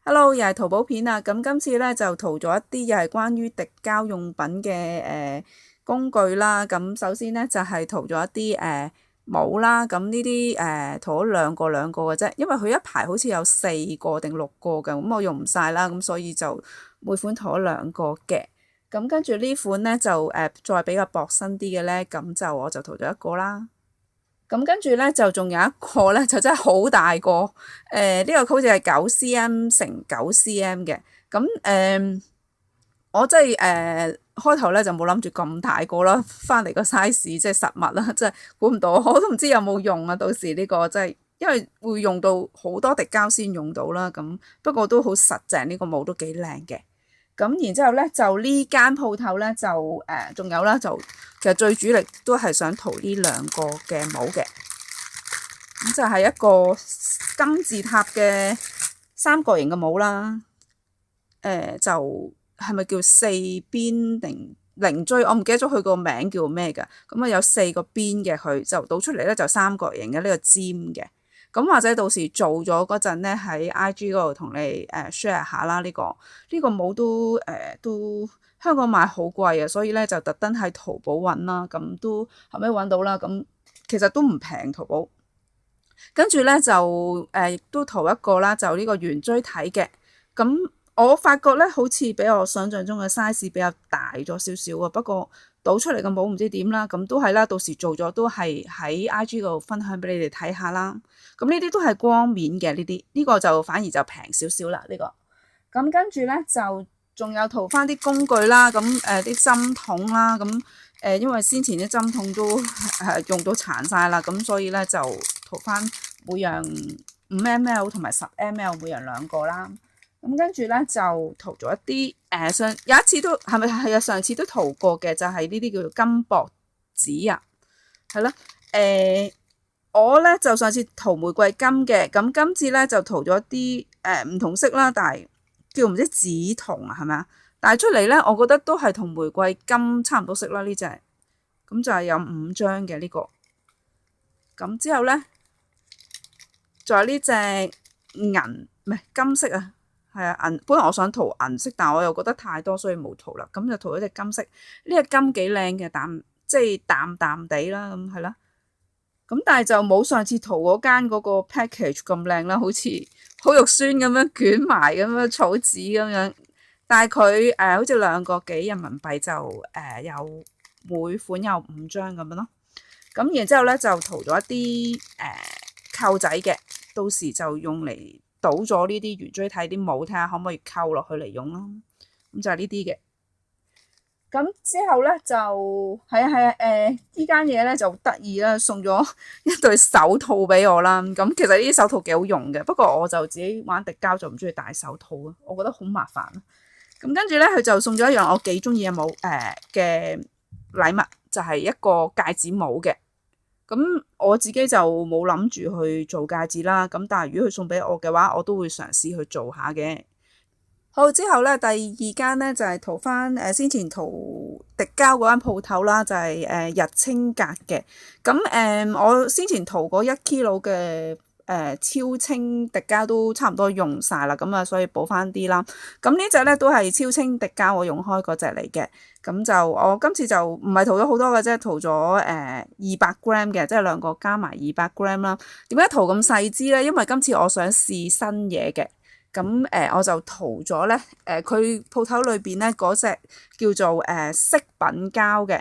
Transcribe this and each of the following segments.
Hello，又係淘寶片啊！咁今次咧就淘咗一啲又係關於滴膠用品嘅工具啦。咁首先咧就係淘咗一啲帽啦。咁呢啲淘咗兩個嘅啫，因為佢一排好似有4個定6個嘅，咁我用唔晒啦，咁所以就每款淘咗兩個嘅。咁跟住呢款咧就再比較薄身啲嘅咧，咁就我就淘咗一個啦。咁跟住咧就仲有一個咧就真係好大個，呢個好似係9cm乘9cm嘅。咁我真係開頭咧就冇諗住咁大個啦，翻嚟個 size 即係實物啦，真係估唔到，我都唔知有冇用啊！到時呢個真係因為會用到好多滴膠先用到啦。咁不過都好實淨，呢個帽都幾靚嘅。咁然之後咧，就呢間鋪頭咧就仲有啦，就其實最主力都係想淘呢兩個嘅帽嘅。咁就係一個金字塔嘅三角形嘅帽啦。就係咪叫四邊定零錐？我唔記得咗佢個名叫咩㗎。咁啊有4個邊嘅，佢就倒出嚟咧就三角形嘅呢個尖嘅。咁或者到時做咗嗰陣咧，喺 IG 嗰度同你share 下啦。呢個帽都香港買好貴啊，所以咧就特登喺淘寶揾啦。咁都後尾揾到啦。咁其實都唔平淘寶。跟住咧就亦都淘一個啦，就呢個圓錐體嘅。咁我發覺咧好似比我想象中嘅 size 比較大咗少少啊。不過倒出嚟嘅帽唔知點啦。咁都係啦，到時做咗都係喺 IG 度分享俾你哋睇下啦。咁呢啲都係光面嘅呢個就反而就平少少啦呢個。咁跟住咧就仲有淘翻啲工具啦。咁啲針筒啦。咁因為先前啲針筒都用到殘晒啦，咁所以咧就淘翻每樣5ml 同埋10ml 每樣2個啦。咁跟住咧就淘咗一啲有一次都係啊，上次都淘過嘅，就係呢啲叫做金箔紙啊，係啦。我咧就上次淘玫瑰金嘅，咁今次咧就淘咗一啲唔同色啦，但係叫唔知紫銅啊，係咪啊？但係出嚟咧，我覺得都係同玫瑰金差唔多色啦呢隻。咁就係有5張嘅呢個。咁之後咧，仲有呢隻銀唔係金色啊，係啊銀。本來我想淘銀色，但係我又覺得太多，所以冇淘啦。咁就淘咗隻金色。呢隻金幾靚嘅，即係淡淡地啦，咁係啦。咁但係就冇上次淘嗰間嗰個 package 咁靚啦，好似好肉酸咁樣捲埋咁樣草紙咁樣。但係佢好似2個幾人民幣就有每款有5張咁樣咯。咁然之後咧就淘咗一啲扣仔嘅，到時就用嚟倒咗呢啲圓錐體啲帽，睇下可唔可以扣落去嚟用咯。咁就係呢啲嘅。咁之後咧就呢間嘢咧就得意啦，送咗一對手套俾我啦。咁其實呢啲手套幾好用嘅，不過我就自己玩滴膠就唔中意戴手套啊，我覺得好麻煩。咁跟住咧佢就送咗一樣我幾中意嘅帽嘅禮物，就係一個戒指帽嘅。咁我自己就冇諗住去做戒指啦。咁但係如果佢送俾我嘅話，我都會嘗試去做下嘅。好，之後咧，第2間咧就係淘翻先前淘滴膠嗰間鋪頭啦，就係日清格嘅。咁我先前淘過1kg嘅超清滴膠都差唔多用晒啦，咁啊所以補翻啲啦。咁呢隻咧都係超清滴膠，我用開嗰隻嚟嘅。咁就我今次就唔係淘咗好多嘅啫，淘咗200g嘅，即係2個加埋200g啦。點解淘咁細支咧？因為今次我想試新嘢嘅。咁我就淘咗咧佢鋪頭裏邊咧嗰隻叫做飾品膠嘅。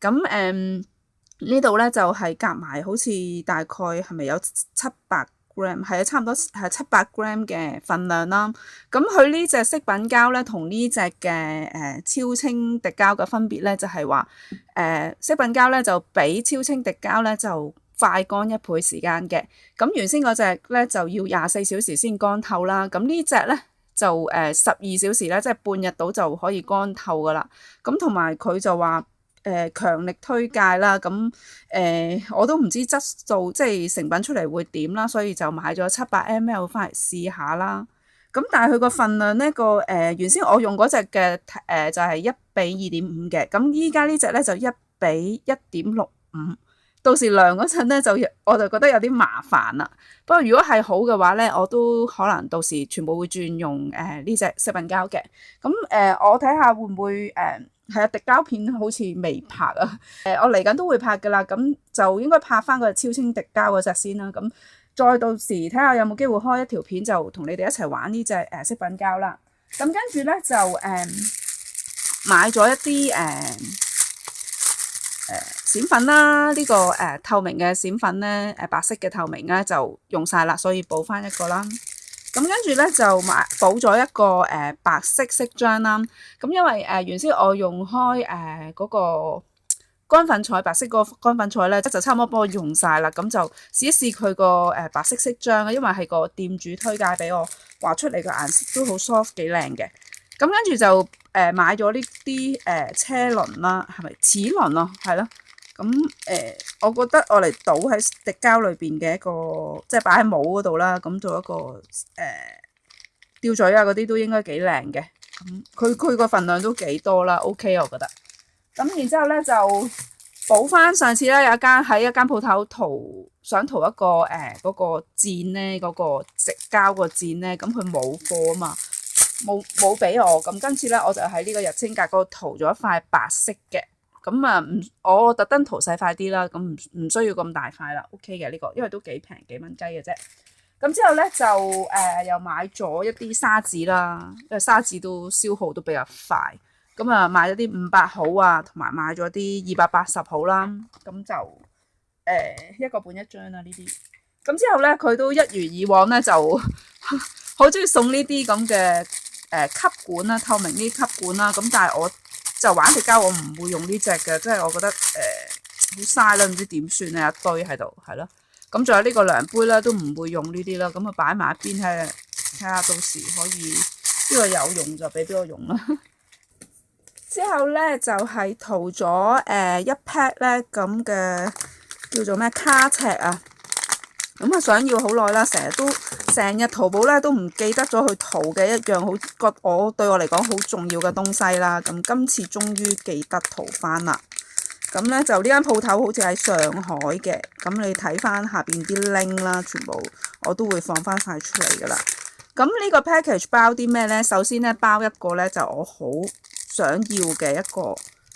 咁呢度咧就係夾埋好似大概係咪有700g？係啊，差唔多係700g嘅份量啦。咁佢呢隻飾品膠咧同呢隻嘅超清滴膠嘅分別咧就係話飾品膠咧就比超清滴膠咧就快乾1倍時間嘅。咁原先嗰隻咧就要24小時先乾透啦。咁呢隻咧就12小時咧，即係半日到就可以乾透噶啦。咁同埋佢就話強力推介啦。咁我都唔知質素即係成品出嚟會點啦，所以就買咗700ml 翻嚟試下啦。咁但係佢個份量呢原先我用嗰隻嘅就係1:2.5嘅。咁依家呢隻咧就1:1.65。到時量嗰陣咧我就覺得有啲麻煩啦。不過如果係好嘅話咧，我都可能到時全部會轉用呢隻食品膠嘅。咁我睇下會唔會係啊，滴膠片好似未拍啊。我嚟緊都會拍噶啦，咁就應該拍翻個超清滴膠嗰隻先啦。咁再到時睇下有冇機會開一條片，就同你哋一齊玩呢隻食品膠啦。咁跟住咧就買咗一啲閃粉啦，呢個透明嘅閃粉咧，白色嘅透明咧就用晒啦，所以補翻一個啦。咁跟住咧就補咗一個白色色漿啦。咁因為原先我用開嗰個乾粉彩，白色個乾粉彩咧就差唔多幫我用晒啦。咁就試一試佢個白色色漿啊，因為係個店主推介俾我，畫出嚟個顏色都好 soft 幾靚嘅。咁跟住就買咗呢啲車輪啦，係咪齒輪咯？係咯。咁我覺得我嚟倒喺滴膠裏邊嘅一個，即係擺喺帽嗰度啦。咁做一個吊嘴啊嗰啲都應該幾靚嘅。咁佢個份量都幾多啦 ，OK 我覺得。咁然之後咧就補翻上次咧有喺一間鋪頭想塗一個嗰個墊咧，嗰個直膠個墊咧，咁佢冇貨啊嘛，冇俾我。咁今次咧我就喺呢個日清格嗰度塗咗一塊白色嘅。咁啊，我特登塗細塊啲啦，咁唔需要咁大塊啦 ，OK 嘅呢個，因為都幾平，幾蚊雞嘅啫。咁之後咧就又買咗一啲砂紙啦，因為砂紙都消耗都比較快。咁啊買咗啲500毫啊，同埋買咗啲280毫啦。咁就1個半一張啦呢啲。咁之後咧佢都一如以往咧就好中意送呢啲咁嘅吸管啦，透明呢啲吸管啦。咁但係我就玩滴膠，我唔會用呢隻嘅，即係我覺得好嘥啦，唔知點算啊，一堆喺度，係咯。咁仲有呢個量杯啦，都唔會用呢啲啦，咁啊擺埋一邊睇下到時可以呢個有用就俾我用啦。之後咧就係塗咗一 pack 咧咁嘅叫做咩卡尺啊。咁啊想要好耐啦，成日淘寶咧都唔記得咗去塗嘅一樣對我嚟講好重要嘅東西啦。咁今次終於記得塗翻啦。咁咧就呢間鋪頭好似喺上海嘅，咁你睇翻下邊啲 link 啦，全部我都會放翻晒出嚟噶啦。咁呢個 package 包啲咩咧？首先咧包一個咧就我好想要嘅一個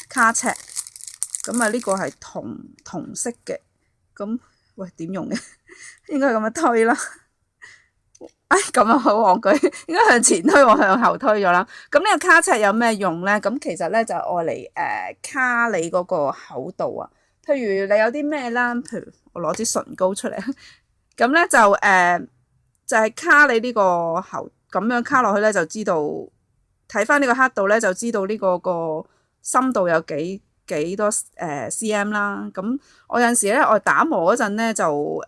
卡尺。咁啊呢個係銅色嘅。咁喂點用嘅？應該咁樣推啦。咁啊好戇居，應該向前推，我向後推咗啦。咁呢個卡尺有咩用咧？咁其實咧就愛嚟卡你嗰個厚度啊。譬如你有啲咩啦，譬如我攞支唇膏出嚟，咁咧就係卡你呢個厚，咁樣卡落去咧就知道，睇翻呢個刻度咧就知道呢個深度有幾多cm 啦。咁我有陣時咧我打磨嗰陣咧就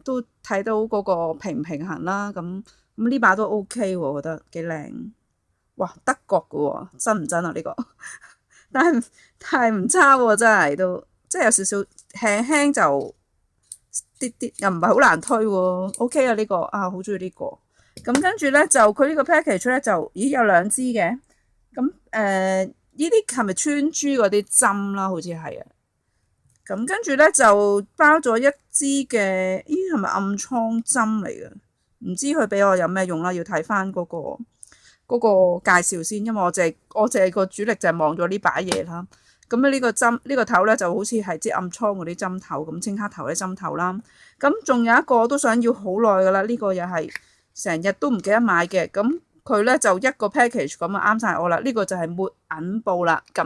都睇到嗰個平唔平衡啦。咁呢把都 OK 喎，我覺得幾靚。哇，德國嘅喎，真唔真啊呢個？但係唔差喎，真係都即係有少少輕輕就啲，又唔係好難推喎。OK 啊呢個啊，好中意呢個。咁跟住咧就佢呢個 package 咧就咦有2支嘅。咁呢啲係咪穿珠嗰啲針啦？好似係啊。咁跟住咧就包咗一支嘅，咦係咪暗瘡針嚟嘅？唔知佢俾我有咩用啦，要睇翻嗰個介紹先，因為我淨係個主力就係望咗呢把嘢啦。咁呢個針呢個頭咧就好似係支暗瘡嗰啲針頭咁，青黑頭啲針頭啦。咁仲有一個我都想要好耐噶啦，呢個又係成日都唔記得買嘅。咁佢咧就一個 package 咁啊啱晒我啦。呢個就係抹銀布啦。咁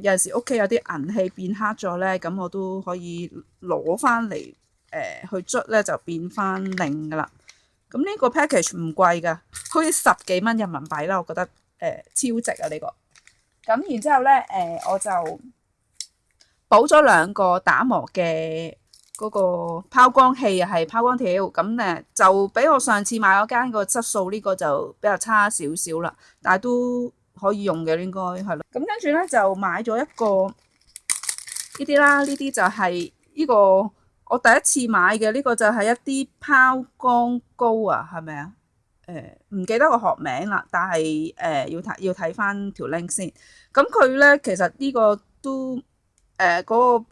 有陣時屋企有啲銀器變黑咗咧，咁我都可以攞翻嚟去捽咧就變翻靚噶啦。咁呢個 package 唔貴噶，好似10幾蚊人民幣啦，我覺得超值啊呢個。咁然之後咧我就補咗2個打磨嘅嗰個拋光器啊，係拋光條。咁就比我上次買嗰間個質素呢個就比較差少少啦，但係都可以用嘅應該係咯。咁跟住咧就買咗一個呢啲啦，呢啲就係呢個我第一次買嘅，呢個就係一啲拋光膏啊，係咪啊？唔記得個學名啦，但係要睇翻條 link 先。咁佢咧其實呢個都嗰個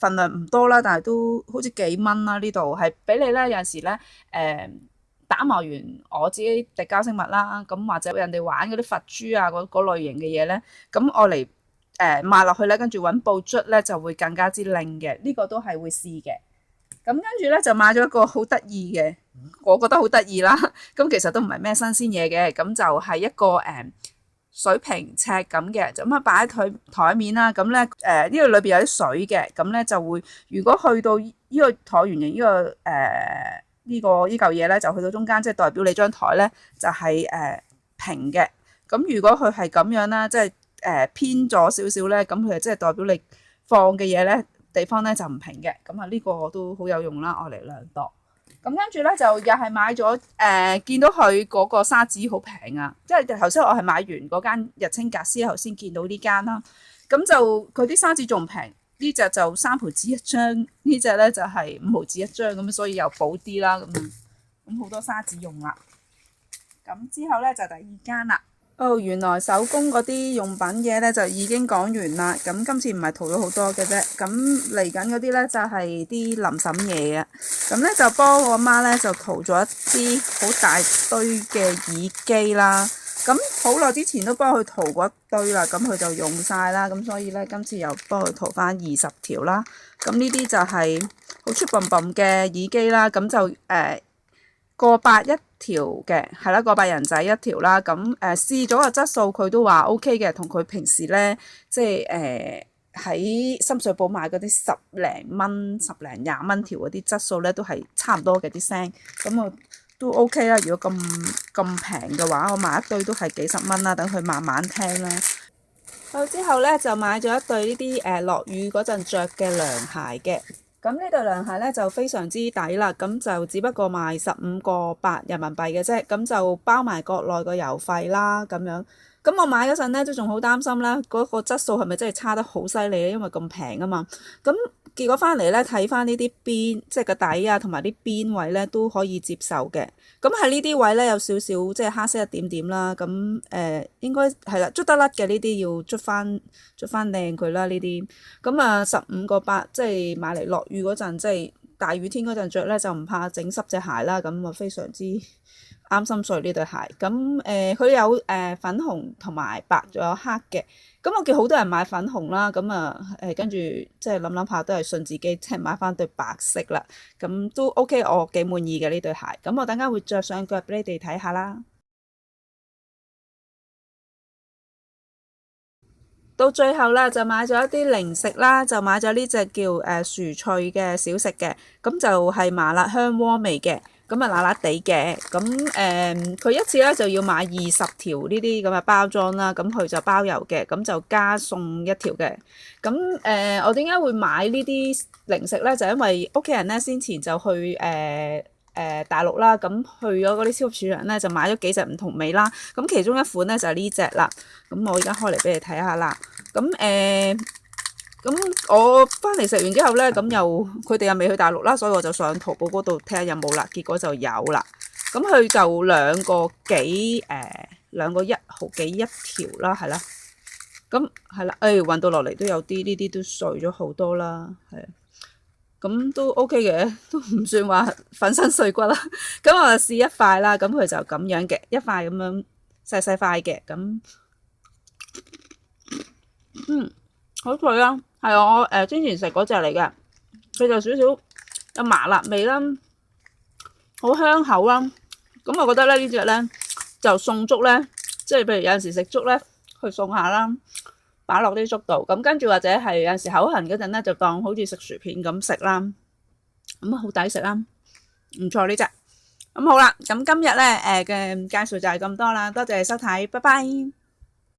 份量唔多啦，但係都好似幾蚊啦。呢度係俾你咧，有陣時咧打磨完我自己滴膠飾物啦，咁或者人哋玩嗰啲佛珠啊嗰類型嘅嘢咧，咁我嚟抹落去咧，跟住揾布捽咧就會更加之靚嘅。呢個都係會試嘅。咁跟住咧就買咗一個好得意嘅，我覺得好得意啦。咁其實都唔係咩新鮮嘢嘅，咁就係一個水平尺咁嘅，就咁啊擺喺台面啦。咁咧呢個裏邊有啲水嘅，咁咧就會如果去到呢個橢圓形呢嚿嘢咧，就去到中間，即係代表你張台咧就係平嘅。咁如果佢係咁樣啦，即係偏咗少少咧，咁佢就即係代表你放嘅嘢咧地方咧就唔平嘅。咁啊呢個都好有用啦，我嚟量度。咁跟住咧就又係買咗見到佢嗰個砂紙好平啊！即係頭先我係買完嗰間日清格斯後先見到呢間啦。咁就佢啲砂紙仲平，呢隻就3毫紙一張，呢隻咧就係5毫紙一張咁，所以又補啲啦咁好多砂紙用啦。咁之後咧就第二間啦。原來手工嗰啲用品嘢咧就已經講完啦。咁今次唔係淘咗好多嘅啫。咁嚟緊嗰啲咧就係啲林沈嘢啊。咁咧就幫我媽咧就淘咗一啲好大堆嘅耳機啦。咁好耐之前都幫佢淘過一堆啦，咁佢就用晒啦。咁所以咧今次又幫佢淘翻20條啦。咁呢啲就係好出笨笨嘅耳機啦。咁就個百一條嘅，係啦，個百人仔一條啦。咁試咗個質素，佢都話 OK 嘅，同佢平時咧即係喺深水埗買嗰啲10零蚊、10零20蚊條嗰啲質素咧，都係差唔多嘅啲聲。咁我都 OK 啦。如果咁平嘅話，我買一堆都係幾十蚊啦，等佢慢慢聽啦。好，之後咧就買咗一對呢啲落雨嗰陣着嘅涼鞋嘅。咁呢對涼鞋咧就非常之抵啦，咁就只不過賣15.8人民幣嘅啫，咁就包埋國內個郵費啦咁樣。咁我買嗰陣咧都仲好擔心啦，嗰個質素係咪真係差得好犀利咧？因為咁平啊嘛。咁結果翻嚟咧睇翻呢啲邊，即係個底啊同埋啲邊位咧都可以接受嘅。咁喺呢啲位咧有少少即係黑色一點點啦。咁應該係啦，捽得甩嘅呢啲要捽翻靚佢啦呢啲。咁啊15.8，即係買嚟落雨嗰陣，即係大雨天嗰陣着咧就唔怕整濕隻鞋啦。咁啊非常之啱心水呢對鞋。咁佢有粉紅同埋白，仲有黑嘅。咁我見好多人買粉紅啦。咁啊跟住即係諗下都係信自己，即係買翻對白色啦。咁都 OK，我幾滿意嘅呢對鞋。咁我等間會着上腳俾你哋睇下啦。到最後啦，就買咗一啲零食啦，就買咗呢隻叫薯脆嘅小食嘅，咁就係麻辣香鍋味嘅，咁啊辣辣地嘅。咁佢一次咧就要買20條呢啲咁嘅包裝啦，咁佢就包郵嘅，咁就加送一條嘅。咁我點解會買呢啲零食咧？就因為屋企人咧先前就去大陸啦，咁去咗嗰啲超級市場咧就買咗幾隻唔同味啦，咁其中一款咧就係呢隻啦。咁我而家開嚟俾你睇下啦。咁我翻嚟食完之後咧，咁佢哋又未去大陸啦，所以我就上淘寶嗰度睇下有冇啦，結果就有啦。咁佢就兩個1毫幾一條啦，係啦。咁係啦，運到落嚟都有啲，呢啲都碎咗好多啦，係。咁都 OK 嘅，都唔算話粉身碎骨啦。咁我就試一塊啦，咁佢就咁樣嘅，一塊咁樣細細塊嘅，咁好脆啦，係我之前食嗰隻嚟嘅，佢就少少有麻辣味啦，好香口啦。咁我覺得咧呢隻咧就送粥咧，即係譬如有陣時食粥咧去送下啦。擺落啲粥度，咁跟住或者係有陣時口痕嗰陣咧，就當好似食薯片咁食啦，咁好抵食啦，唔錯呢隻。咁好啦，咁今日咧嘅介紹就係咁多啦，多謝你收睇，拜拜。